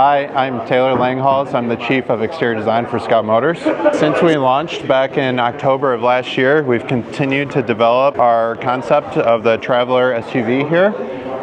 Hi, I'm Taylor Langhals. I'm the Chief of Exterior Design for Scout Motors. Since we launched back in October of last year, we've continued to develop our concept of the Traveler SUV here.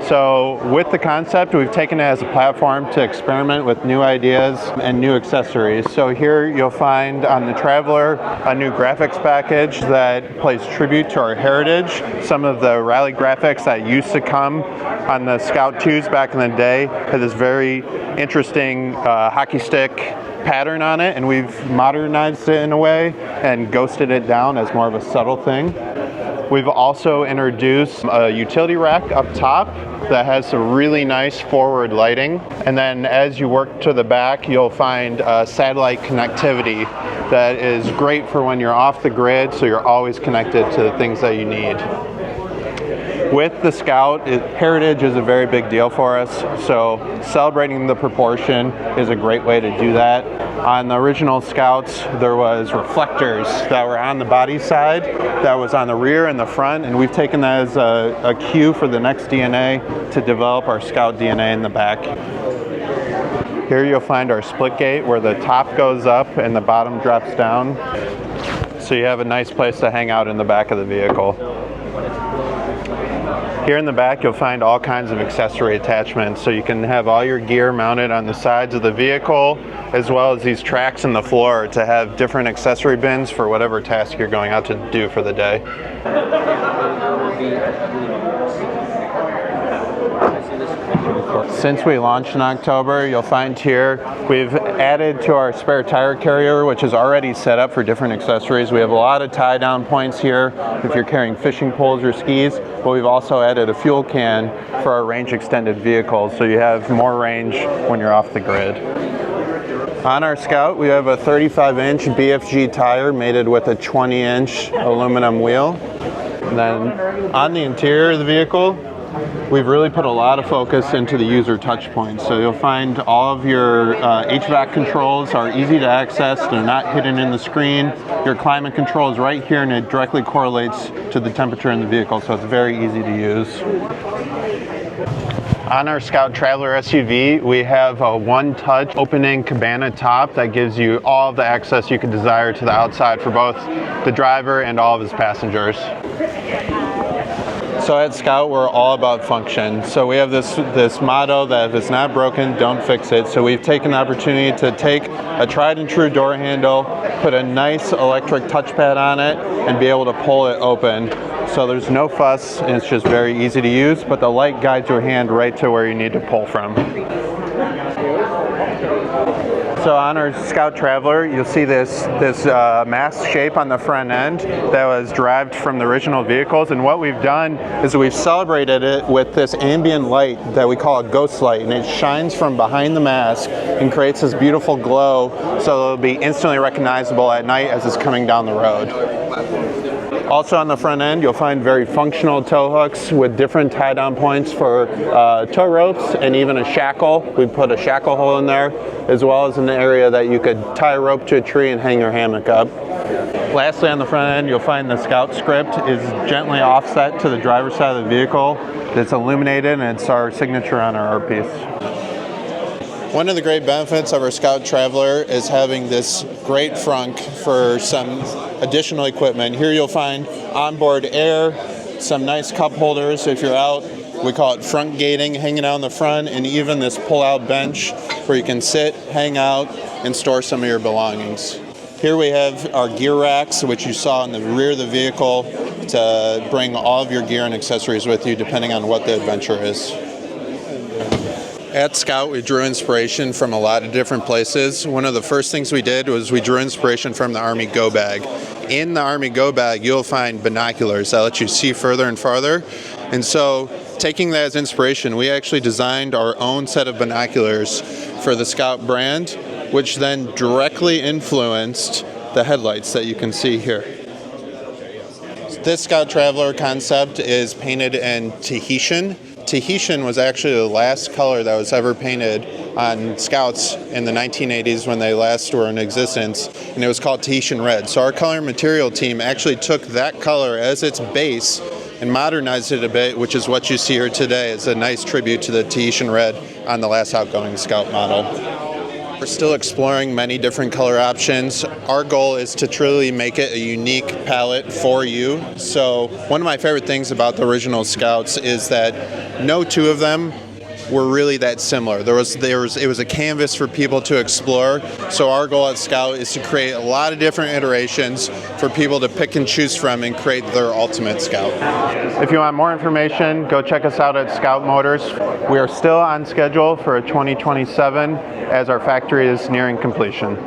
So with the concept, we've taken it as a platform to experiment with new ideas and new accessories. So here you'll find on the Traveler a new graphics package that pays tribute to our heritage. Some of the rally graphics that used to come on the Scout 2s back in the day had this very interesting hockey stick pattern on it, and we've modernized it in a way and ghosted it down as more of a subtle thing. We've also introduced a utility rack up top that has some really nice forward lighting. And then as you work to the back, you'll find satellite connectivity that is great for when you're off the grid, so you're always connected to the things that you need. With the Scout, heritage is a very big deal for us, so celebrating the proportion is a great way to do that. On the original Scouts, there was reflectors that were on the body side, that was on the rear and the front, and we've taken that as a cue for the next DNA to develop our Scout DNA in the back. Here you'll find our split gate where the top goes up and the bottom drops down, so you have a nice place to hang out in the back of the vehicle. Here in the back you'll find all kinds of accessory attachments, so you can have all your gear mounted on the sides of the vehicle, as well as these tracks in the floor to have different accessory bins for whatever task you're going out to do for the day. Since we launched in October, you'll find here we've added to our spare tire carrier, which is already set up for different accessories. We have a lot of tie-down points here if you're carrying fishing poles or skis, but we've also added a fuel can for our range extended vehicles, so you have more range when you're off the grid. On our Scout, we have a 35-inch BFG tire mated with a 20-inch aluminum wheel. And then on the interior of the vehicle, we've really put a lot of focus into the user touch points. So you'll find all of your HVAC controls are easy to access. They're not hidden in the screen. Your climate control is right here, and it directly correlates to the temperature in the vehicle, so it's very easy to use. On our Scout Traveler SUV, we have a one-touch opening cabana top that gives you all of the access you could desire to the outside for both the driver and all of his passengers. So at Scout, we're all about function. So we have this motto that if it's not broken, don't fix it. So we've taken the opportunity to take a tried and true door handle, put a nice electric touchpad on it, and be able to pull it open. So there's no fuss, and it's just very easy to use, but the light guides your hand right to where you need to pull from. So on our Scout Traveler, you'll see this mast shape on the front end that was derived from the original vehicles, and what we've done is we've celebrated it with this ambient light that we call a ghost light, and it shines from behind the mask and creates this beautiful glow, so it'll be instantly recognizable at night as it's coming down the road. Also on the front end, you'll find very functional tow hooks with different tie-down points for tow ropes and even a shackle. We put a shackle hole in there, as well as an area that you could tie a rope to a tree and hang your hammock up. Lastly, on the front end, you'll find the Scout script is gently offset to the driver's side of the vehicle. It's illuminated, and it's our signature on our art piece. One of the great benefits of our Scout Traveler is having this great frunk for some additional equipment. Here you'll find onboard air, some nice cup holders if you're out. We call it frunk gating, hanging out in the front, and even this pull-out bench where you can sit, hang out, and store some of your belongings. Here we have our gear racks, which you saw in the rear of the vehicle, to bring all of your gear and accessories with you depending on what the adventure is. At Scout, we drew inspiration from a lot of different places. One of the first things we did was we drew inspiration from the Army Go Bag. In the Army Go Bag, you'll find binoculars that let you see further and farther. And so, taking that as inspiration, we actually designed our own set of binoculars for the Scout brand, which then directly influenced the headlights that you can see here. This Scout Traveler concept is painted in Tahitian. Tahitian was actually the last color that was ever painted on Scouts in the 1980s when they last were in existence, and it was called Tahitian Red. So our color and material team actually took that color as its base and modernized it a bit, which is what you see here today. It's a nice tribute to the Tahitian red on the last outgoing Scout model. We're still exploring many different color options. Our goal is to truly make it a unique palette for you. So one of my favorite things about the original Scouts is that no two of them were really that similar. It was a canvas for people to explore. So our goal at Scout is to create a lot of different iterations for people to pick and choose from and create their ultimate Scout. If you want more information, go check us out at Scout Motors. We are still on schedule for a 2027 as our factory is nearing completion.